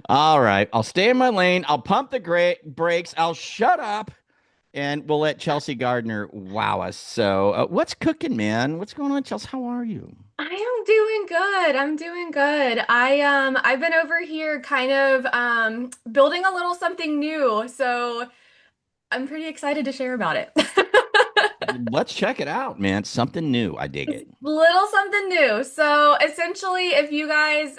All right. I'll stay in my lane. I'll pump the brakes. I'll shut up and we'll let Chelsea Gardner wow us. So, what's cooking, man? What's going on, Chelsea? How are you? I am doing good. I'm doing good. I've been over here kind of building a little something new, so I'm pretty excited to share about it. Let's check it out, man. Something new. I dig It's it. little something new. So essentially, if you guys,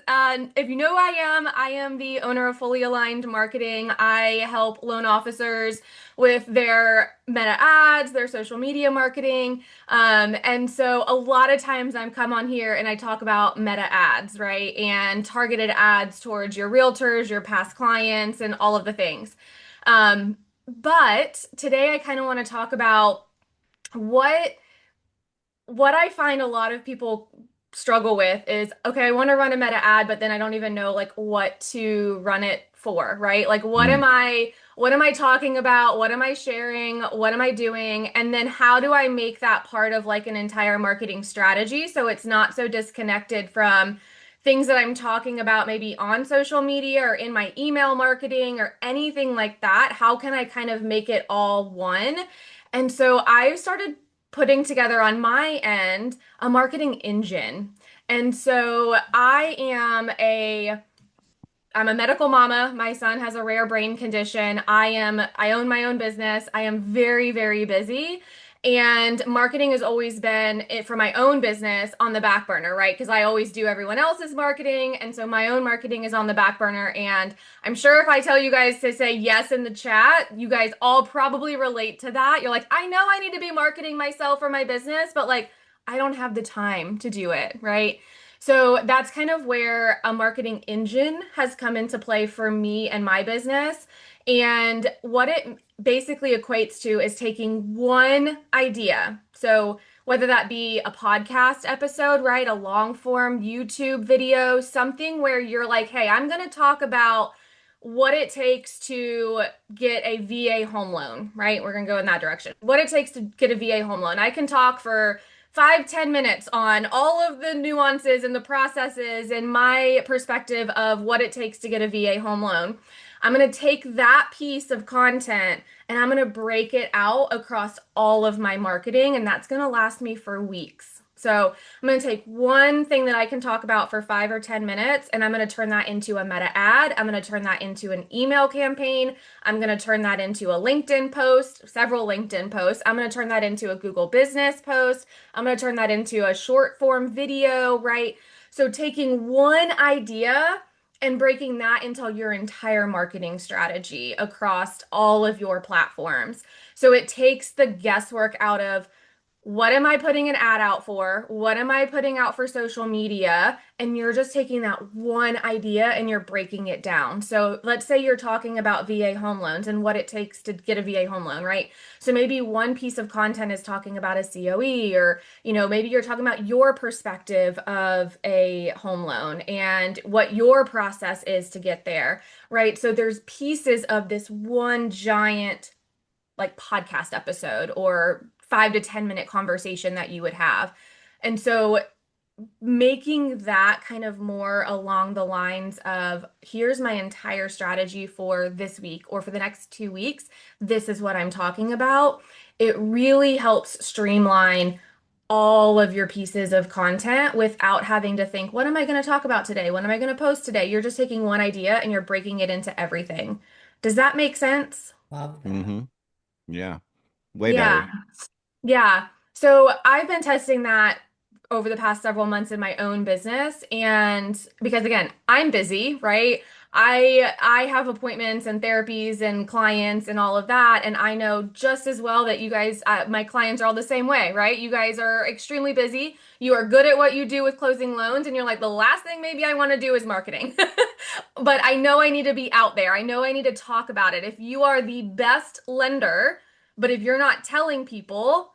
if you know who I am the owner of Fully Aligned Marketing. I help loan officers with their meta ads, their social media marketing. And so a lot of times I'm come on here and I talk about meta ads, right? And targeted ads towards your realtors, your past clients, and all of the things. But today I kind of want to talk about what what I find a lot of people struggle with is, okay, I want to run a meta ad, but then I don't even know like what to run it for, right? Like Mm. what am I talking about? What am I sharing? What am I doing? And then how do I make that part of like an entire marketing strategy so it's not so disconnected from things that I'm talking about maybe on social media or in my email marketing or anything like that? How can I kind of make it all one? And so I started putting together on my end a marketing engine. And so I'm a medical mama. My son has a rare brain condition. I own my own business. I am very, very busy. And marketing has always been it for my own business on the back burner, right? Because I always do everyone else's marketing. And so my own marketing is on the back burner. And I'm sure if I tell you guys to say yes in the chat, you guys all probably relate to that. You're like, I know I need to be marketing myself or my business, but like, I don't have the time to do it, right? So that's kind of where a marketing engine has come into play for me and my business. And what it basically equates to is taking one idea. So whether that be a podcast episode, right? A long form YouTube video, something where you're like, hey, I'm going to talk about what it takes to get a VA home loan, right? We're going to go in that direction. What it takes to get a VA home loan. I can talk for 5-10 minutes on all of the nuances and the processes and my perspective of what it takes to get a VA home loan. I'm going to take that piece of content and I'm going to break it out across all of my marketing, and that's going to last me for weeks. So I'm going to take one thing that I can talk about for 5 or 10 minutes, and I'm going to turn that into a meta ad. I'm going to turn that into an email campaign. I'm going to turn that into a LinkedIn post, several LinkedIn posts. I'm going to turn that into a Google business post. I'm going to turn that into a short form video, right? So taking one idea and breaking that into your entire marketing strategy across all of your platforms. So it takes the guesswork out of what am I putting an ad out for? What am I putting out for social media? And you're just taking that one idea and you're breaking it down. So let's say you're talking about VA home loans and what it takes to get a VA home loan, right? So maybe one piece of content is talking about a COE, or, maybe you're talking about your perspective of a home loan and what your process is to get there, right? So there's pieces of this one giant like podcast episode or 5 to 10 minute conversation that you would have. And so making that kind of more along the lines of here's my entire strategy for this week or for the next 2 weeks. This is what I'm talking about. It really helps streamline all of your pieces of content without having to think, what am I going to talk about today? What am I going to post today? You're just taking one idea and you're breaking it into everything. Does that make sense? Love that. Hmm. Yeah. Way Yeah. better. Yeah. So I've been testing that over the past several months in my own business. And because again, I'm busy, right? I have appointments and therapies and clients and all of that. And I know just as well that you guys, my clients are all the same way, right? You guys are extremely busy. You are good at what you do with closing loans. And you're like, the last thing maybe I want to do is marketing. But I know I need to be out there. I know I need to talk about it. If you are the best lender, but if you're not telling people,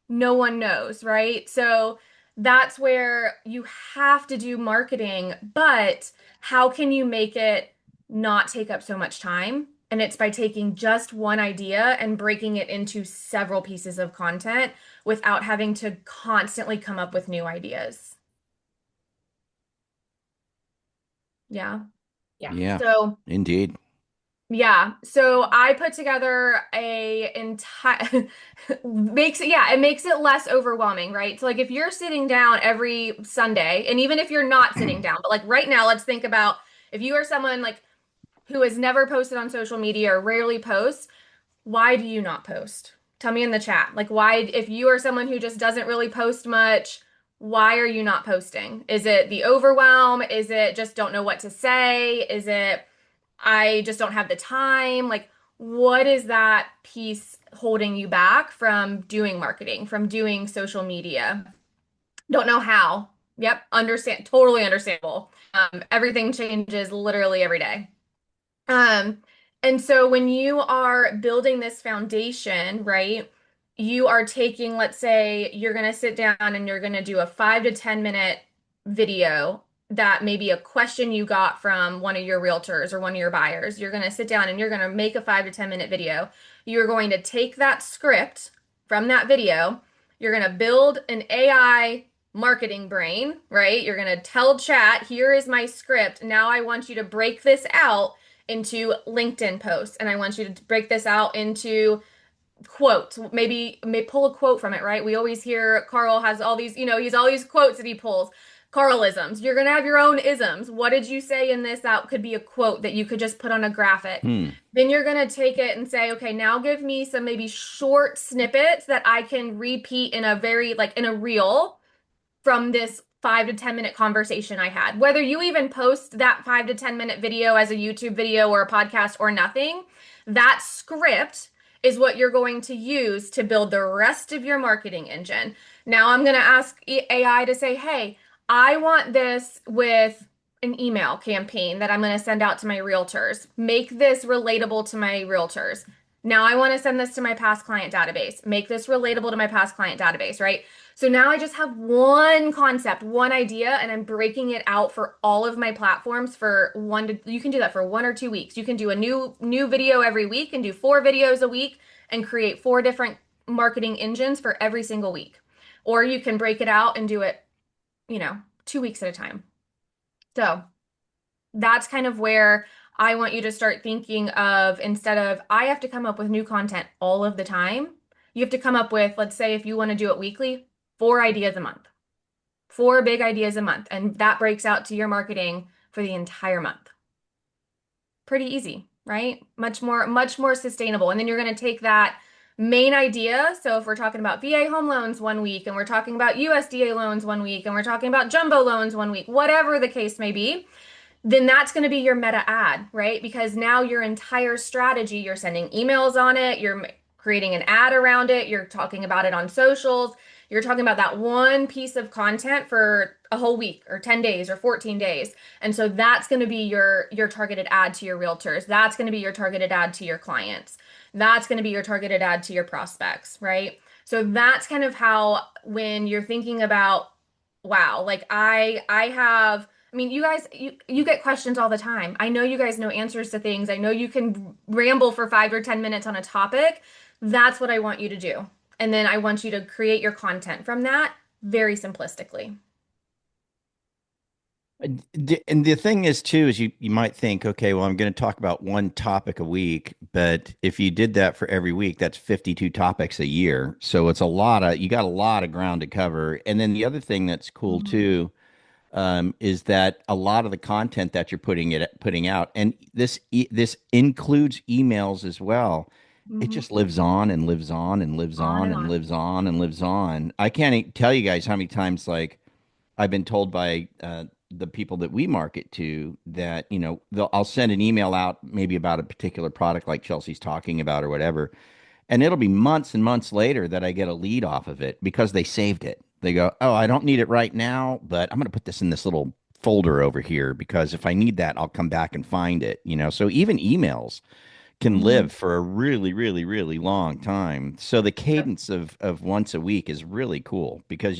no one knows, right? So that's where you have to do marketing, but how can you make it not take up so much time? And it's by taking just one idea and breaking it into several pieces of content without having to constantly come up with new ideas. Yeah. Yeah. Yeah, So indeed. yeah. So I put together a entire it makes it less overwhelming, right? So like if you're sitting down every Sunday, and even if you're not sitting down, but like right now, let's think about if you are someone like who has never posted on social media or rarely posts, why do you not post? Tell me in the chat. Like why, if you are someone who just doesn't really post much, why are you not posting? Is it the overwhelm? Is it just don't know what to say? Is it I just don't have the time? Like, what is that piece holding you back from doing marketing, from doing social media? Don't know how. Yep, understand. Totally understandable. Everything changes literally every day. Um, and so when you are building this foundation, right, you are taking, let's say you're going to sit down and you're going to do a 5 to 10 minute video that may be a question you got from one of your realtors or one of your buyers. You're going to sit down and you're going to make a 5 to 10 minute video. You're going to take that script from that video. You're going to build an AI marketing brain, right? You're going to tell chat, here is my script. Now I want you to break this out into LinkedIn posts, and I want you to break this out into quotes. Maybe may pull a quote from it, right? We always hear Carl has all these, he's all these quotes that he pulls. Carlisms. You're gonna have your own isms. What did you say in this? That could be a quote that you could just put on a graphic. Hmm. Then you're gonna take it and say, okay, now give me some maybe short snippets that I can repeat in a very like in a reel from this 5 to 10 minute conversation I had. Whether you even post that 5 to 10 minute video as a YouTube video or a podcast or nothing, that script is what you're going to use to build the rest of your marketing engine. Now I'm going to ask AI to say, hey, I want this with an email campaign that I'm going to send out to my realtors. Make this relatable to my realtors. Now I want to send this to my past client database. Make this relatable to my past client database, right? So now I just have one concept, one idea, and I'm breaking it out for all of my platforms for you can do that for 1 or 2 weeks. You can do a new video every week and do 4 videos a week and create 4 different marketing engines for every single week. Or you can break it out and do it, 2 weeks at a time. So that's kind of where I want you to start thinking of instead of I have to come up with new content all of the time, you have to come up with, let's say, if you want to do it weekly, 4 ideas a month, 4 big ideas a month. And that breaks out to your marketing for the entire month. Pretty easy, right? Much more sustainable. And then you're going to take that main idea. So if we're talking about VA home loans one week, and we're talking about USDA loans one week, and we're talking about jumbo loans one week, whatever the case may be, then that's going to be your meta ad, right? Because now your entire strategy, you're sending emails on it, you're creating an ad around it, you're talking about it on socials, you're talking about that one piece of content for a whole week or 10 days or 14 days. And so that's going to be your targeted ad to your realtors. That's going to be your targeted ad to your clients. That's going to be your targeted ad to your prospects, right? So that's kind of how when you're thinking about wow, like I have I mean, you guys, you get questions all the time. I know you guys know answers to things. I know you can ramble for 5 or 10 minutes on a topic. That's what I want you to do. And then I want you to create your content from that very simplistically. And the thing is too is you might think, okay, well, I'm going to talk about one topic a week, but if you did that for every week, that's 52 topics a year. So it's a lot of you got a lot of ground to cover. And then the other thing that's cool Mhm. too is that a lot of the content that you're putting out, and this includes emails as well. It Mhm. just lives on and lives on and lives On on and and on. lives on and lives on. I can't tell you guys how many times like I've been told by the people that we market to that I'll send an email out maybe about a particular product like Chelsea's talking about or whatever, and it'll be months and months later that I get a lead off of it because they saved it. They go, "Oh, I don't need it right now, but I'm going to put this in this little folder over here because if I need that, I'll come back and find it." So even emails can live Mhm. for a really, really, really long time. So the Yep. cadence of once a week is really cool because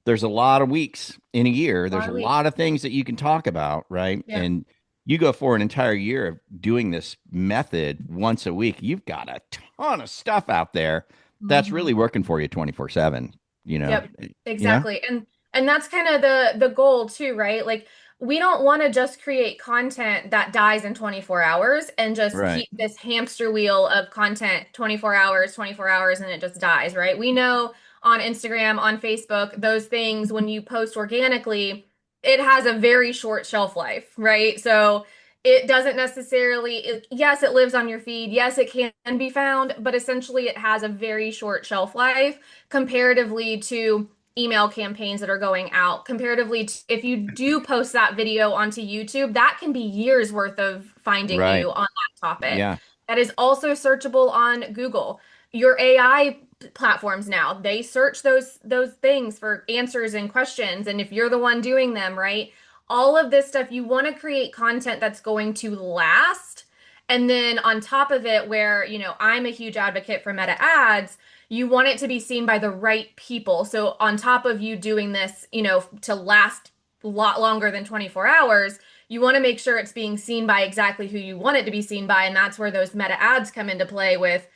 there's a lot of weeks in a year. A There's lot a of weeks. lot of things that you can talk about, right? Yep. And you go for an entire year of doing this method once a week, you've got a ton of stuff out there that's really Mhm. working for you 24/7, you know? Yep, Yeah. exactly. And that's kind of the goal too, right? Like we don't want to just create content that dies in 24 hours and just Right. keep this hamster wheel of content 24 hours, and it just dies, right? We know on Instagram, on Facebook, those things, when you post organically, it has a very short shelf life, right? So it doesn't necessarily, yes, it lives on your feed. Yes, it can be found, but essentially it has a very short shelf life comparatively to email campaigns that are going out. Comparatively, if you do post that video onto YouTube, that can be years worth of finding Right. you on that topic. Yeah. That is also searchable on Google. Your AI platforms now, they search those things for answers and questions, and if you're the one doing them, right? All of this stuff, you want to create content that's going to last. And then on top of it, where, I'm a huge advocate for meta ads, you want it to be seen by the right people. So on top of you doing this, to last a lot longer than 24 hours, you want to make sure it's being seen by exactly who you want it to be seen by. And that's where those meta ads come into play with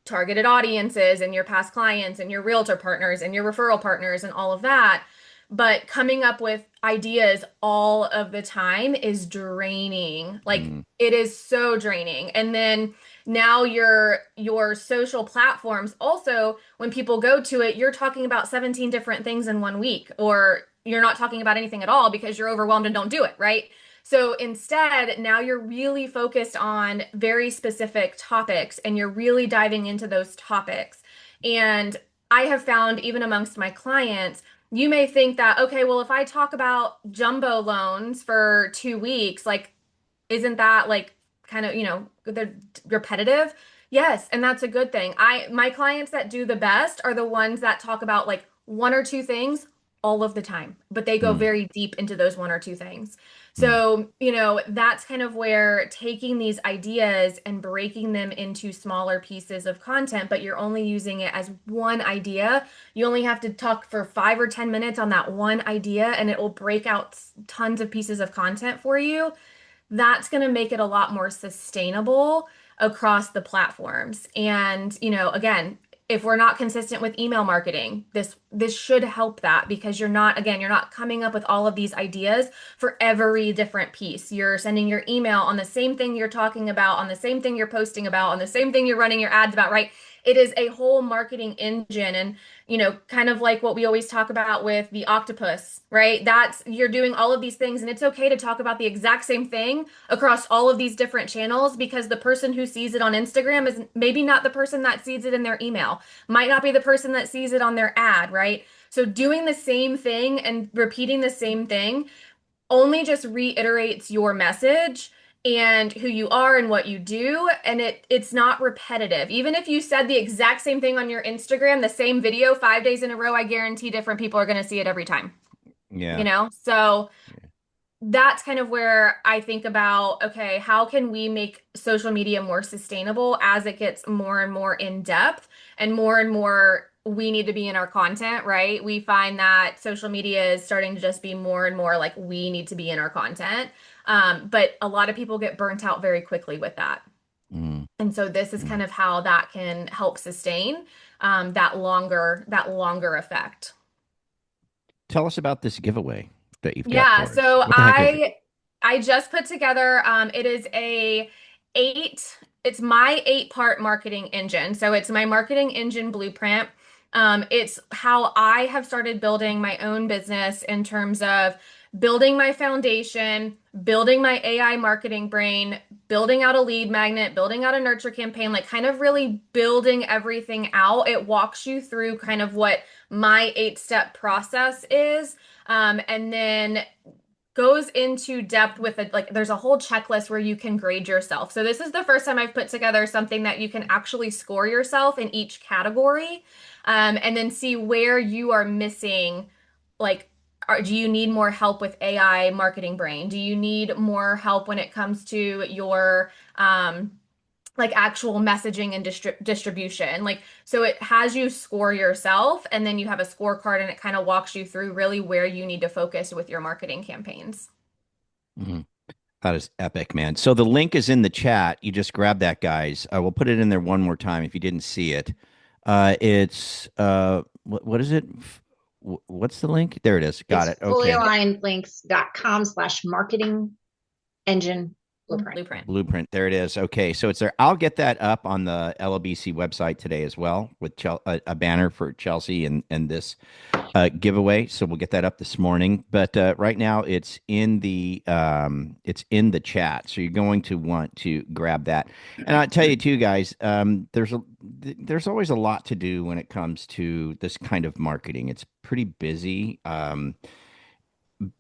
targeted audiences and your past clients and your realtor partners and your referral partners and all of that. But coming up with ideas all of the time is draining. Like, Mm. it is so draining. And then now your social platforms also, when people go to it, you're talking about 17 different things in 1 week, or you're not talking about anything at all because you're overwhelmed and don't do it, right? So instead, now you're really focused on very specific topics and you're really diving into those topics. And I have found, even amongst my clients, you may think that, okay, well, if I talk about jumbo loans for 2 weeks, like, isn't that like kind of, the repetitive? Yes, and that's a good thing. My clients that do the best are the ones that talk about like one or two things all of the time, but they go Mm. very deep into those one or two things. Mm. So, that's kind of where taking these ideas and breaking them into smaller pieces of content, but you're only using it as one idea. You only have to talk for 5 or 10 minutes on that one idea, and it will break out tons of pieces of content for you. That's going to make it a lot more sustainable across the platforms. And, again, if we're not consistent with email marketing, this should help that, because you're not coming up with all of these ideas for every different piece. You're sending your email on the same thing you're talking about, on the same thing you're posting about, on the same thing you're running your ads about, right? It is a whole marketing engine. And kind of like what we always talk about with the octopus, right? That's, you're doing all of these things, and it's okay to talk about the exact same thing across all of these different channels, because the person who sees it on Instagram is maybe not the person that sees it in their email, might not be the person that sees it on their ad, right? So doing the same thing and repeating the same thing only just reiterates your message and who you are and what you do, and it's not repetitive. Even if you said the exact same thing on your Instagram, the same video 5 days in a row, I guarantee different people are going to see it every time. Yeah. So Yeah. that's kind of where I think about, okay, how can we make social media more sustainable as it gets more and more in depth and more we need to be in our content, right? We find that social media is starting to just be more and more like we need to be in our content. But a lot of people get burnt out very quickly with that. Mm. And so this is kind Mm. of how that can help sustain that longer effect. Tell us about this giveaway that you've got Yeah, for us. so What the heck is it? I just put together it is it's my 8-part marketing engine. So it's my marketing engine blueprint. It's how I have started building my own business in terms of building my foundation, building my AI marketing brain, building out a lead magnet, building out a nurture campaign, like kind of really building everything out. It walks you through kind of what my 8-step process is. And then goes into depth with it. Like, there's a whole checklist where you can grade yourself. So this is the first time I've put together something that you can actually score yourself in each category, and then see where you are missing. Like, do you need more help with AI marketing brain? Do you need more help when it comes to your like actual messaging and distribution? Like, so it has you score yourself, and then you have a scorecard, and it kind of walks you through really where you need to focus with your marketing campaigns. Mhm. That is epic, man. So the link is in the chat. You just grab that, guys. We'll put it in there one more time if you didn't see it. It's what is it? What's the link? There it is. Got It's it. Okay. fullyalignedlinks.com/marketing engine blueprint. Blueprint. Blueprint. There it is. Okay, so it's there. I'll get that up on the LLBC website today as well with a banner for Chelsea and this giveaway. So we'll get that up this morning. But right now it's in the chat. So you're going to want to grab that. And I'll tell you too, guys. There's always a lot to do when it comes to this kind of marketing. It's pretty busy.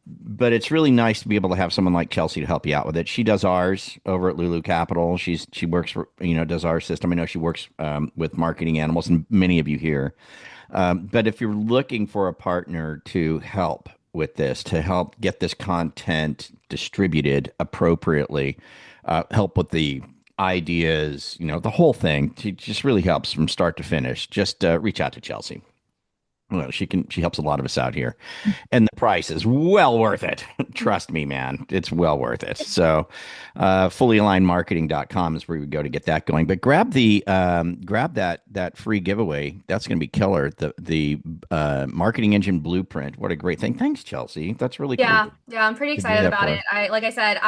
But it's really nice to be able to have someone like Chelsea to help you out with it. She does ours over at Lulu Capital. She works for does our system. I know she works with marketing animals, and many of you here. But if you're looking for a partner to help with this, to help get this content distributed appropriately, help with the ideas, the whole thing, she just really helps from start to finish. Just reach out to Chelsea. Well, she helps a lot of us out here. And the price is well worth it. Trust me, man. It's well worth it. So fullyalignedmarketing.com is where we go to get that going. But grab that free giveaway. That's going to be killer. The marketing engine blueprint. What a great thing. Thanks, Chelsea. That's really cool Yeah, I'm pretty to do excited that about for it. us. Like I said,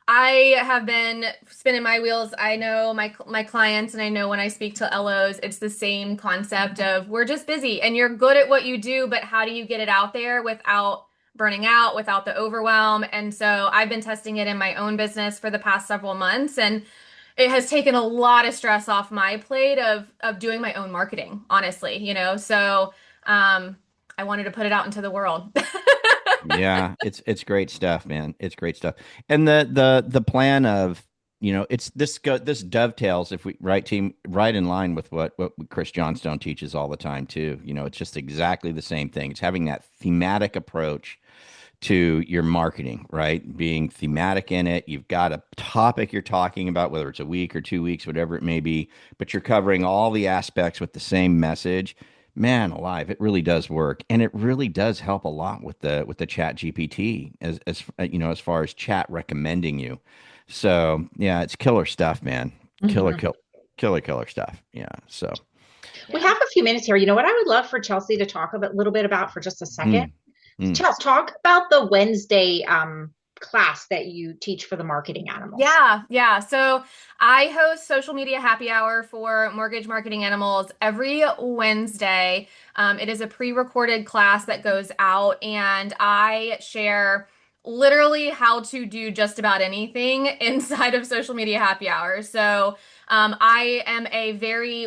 I have been spinning my wheels. I know my clients, and I know when I speak to LOs, it's the same concept of we're just busy and you're good at what you do, but how do you get it out there without burning out, without the overwhelm? And so I've been testing it in my own business for the past several months, and it has taken a lot of stress off my plate of doing my own marketing, honestly, So I wanted to put it out into the world. Yeah, it's great stuff, man. It's great stuff. And the plan of, it's this dovetails if we right team right in line with what Chris Johnstone teaches all the time too. It's just exactly the same thing. It's having that thematic approach to your marketing, right? Being thematic in it. You've got a topic you're talking about, whether it's a week or 2 weeks, whatever it may be, but you're covering all the aspects with the same message. Man alive, it really does work. And it really does help a lot with the chat GPT as far as chat recommending you. So yeah, it's killer stuff, man. Killer, Mhm. killer, killer stuff. Yeah. So We Yeah. have a few minutes here. You know what I would love for Chelsea to talk a little bit about for just a second? mm, mm. Chelsea, talk about the Wednesday class that you teach for the marketing animals. Yeah. So I host social media happy hour for Mortgage Marketing Animals every Wednesday. It is a pre-recorded class that goes out, and I share literally how to do just about anything inside of social media happy hour. So I am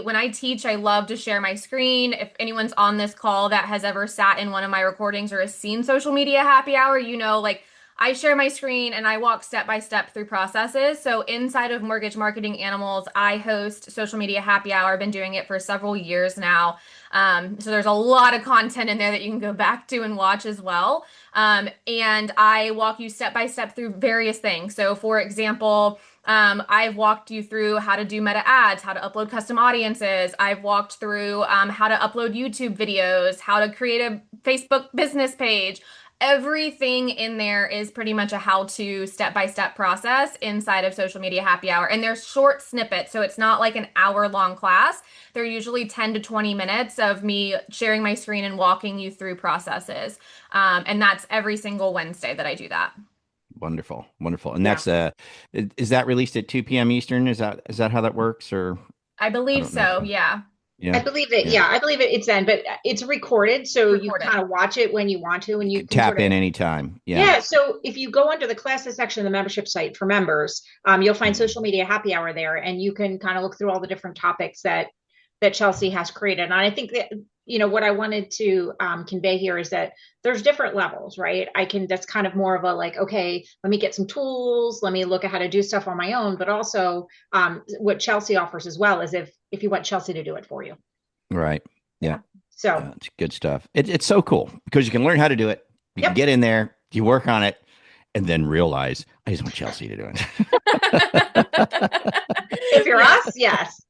when I teach, I love to share my screen. If anyone's on this call that has ever sat in one of my recordings or has seen social media happy hour, like I share my screen and I walk step by step through processes. So inside of Mortgage Marketing Animals, I host social media happy hour. I've been doing it for several years now. So there's a lot of content in there that you can go back to and watch as well. And I walk you step by step through various things. So for example, I've walked you through how to do meta ads, how to upload custom audiences. I've walked through how to upload YouTube videos, how to create a Facebook business page. Everything in there is pretty much a how-to step-by-step process inside of social media happy hour. And they're short snippets, so it's not like an hour-long class. They're usually 10 to 20 minutes of me sharing my screen and walking you through processes. And that's every single Wednesday that I do that. Wonderful, wonderful. And Yeah. that's is that released at 2 p.m. Eastern? Is that how that works? Or I I believe don't know if so, yeah. I yeah, believe it. yeah. Yeah, I believe it's then, but it's recorded, so you Recorded. kind of watch it when you want to, and You you could can sort tap of in anytime. Yeah. yeah. So if you go under the classes section of the membership site for members, you'll find Mhm. social media happy hour there, and you can kind of look through all the different topics that Chelsea has created. And I think that what I wanted to convey here is that there's different levels, right? That's kind of more of a like, okay, let me get some tools, let me look at how to do stuff on my own, but also what Chelsea offers as well is if you want Chelsea to do it for you. Right. Yeah. Yeah. So, Yeah. It's good stuff. It's so cool because you can learn how to do it. You can yep. get in there, you work on it, and then realize I just want Chelsea to do it. If you're Yeah. us, yes.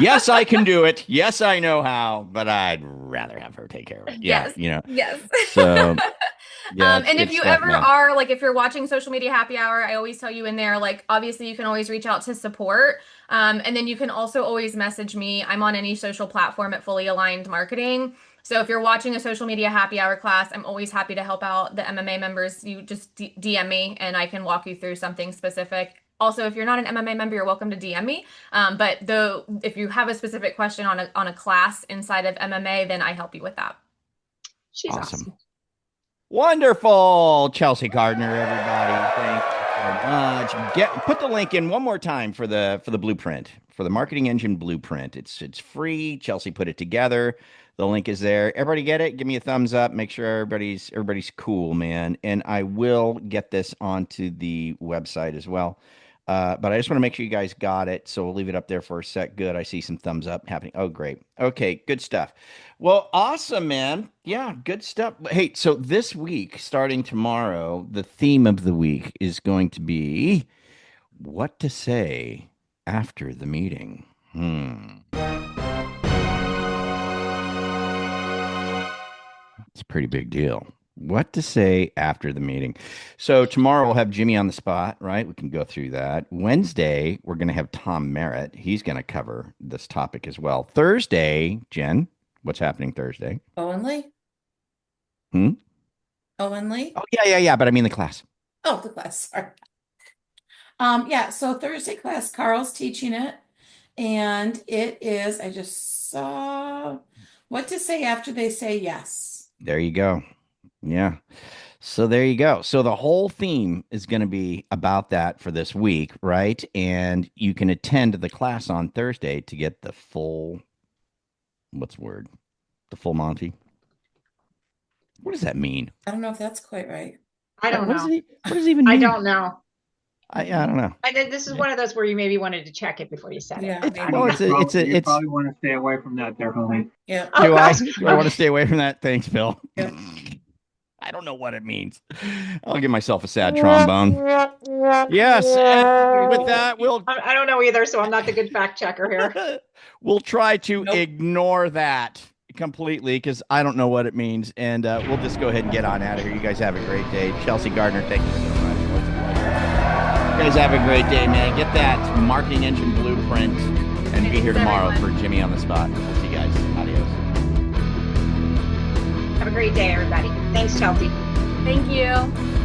Yes, I can do it. Yes, I know how, but I'd rather have her take care of it. Yeah. Yes. Yes. So yeah, it's And if good you stuff, ever man. are like, if you're watching social media happy hour, I always tell you in there, like, obviously you can always reach out to support. And then you can also always message me. I'm on any social platform at Fully Aligned Marketing. So if you're watching a social media happy hour class, I'm always happy to help out the MMA members. You just DM me and I can walk you through something specific. Also, if you're not an MMA member, you're welcome to DM me. But though, if you have a specific question on a class inside of MMA, then I help you with that. She's Awesome. awesome. Wonderful. Chelsea Gardner, everybody. Thank you so much. Put the link in one more time for the blueprint, for the marketing engine blueprint. It's free. Chelsea put it together. The link is there. Everybody get it? Give me a thumbs up. Make sure everybody's cool, man. And I will get this onto the website as well. But I just want to make sure you guys got it. So we'll leave it up there for a sec. Good. I see some thumbs up happening. Oh, great. Okay, good stuff. Well, awesome, man. Yeah, good stuff. Hey, so this week, starting tomorrow, the theme of the week is going to be what to say after the meeting. It's a pretty big deal. What to say after the meeting. So tomorrow we'll have Jimmy on the spot, right? We can go through that. Wednesday, we're going to have Tom Merritt. He's going to cover this topic as well. Thursday, Jen, what's happening Thursday? Owen Lee? Hmm? Owen Lee? Oh, yeah. But I mean the class. Oh, the class, sorry. Yeah, so Thursday class, Carl's teaching it, and it is, I just saw what to say after they say yes. There you go. Yeah. So there you go. So the whole theme is going to be about that for this week, right? And you can attend the class on Thursday to get the full, what's the word? The full Monty. What does that mean? I don't know if that's quite right. I don't know. What does it even mean? I don't know. I don't know. This is one of those where you maybe wanted to check it before you said Yeah, it. maybe. Well, You probably want to stay away from that there, homie. Yeah. Oh, Do I? gosh. Do I want to stay away from that? Thanks, Phil. Yep. I don't know what it means. I'll give myself a sad trombone. Yes. And with that, I don't know either, so I'm not the good fact checker here. we'll try to Nope. ignore that completely because I don't know what it means. And we'll just go ahead and get on out of here. You guys have a great day. Chelsea Gardner, thank you so much. What's a pleasure. You guys have a great day, man. Get that marketing engine blueprint and be here Thanks, tomorrow everyone. for Jimmy on the spot. We'll see you guys. Adios. Have a great day, everybody. Thanks, Chelsea. Thank you.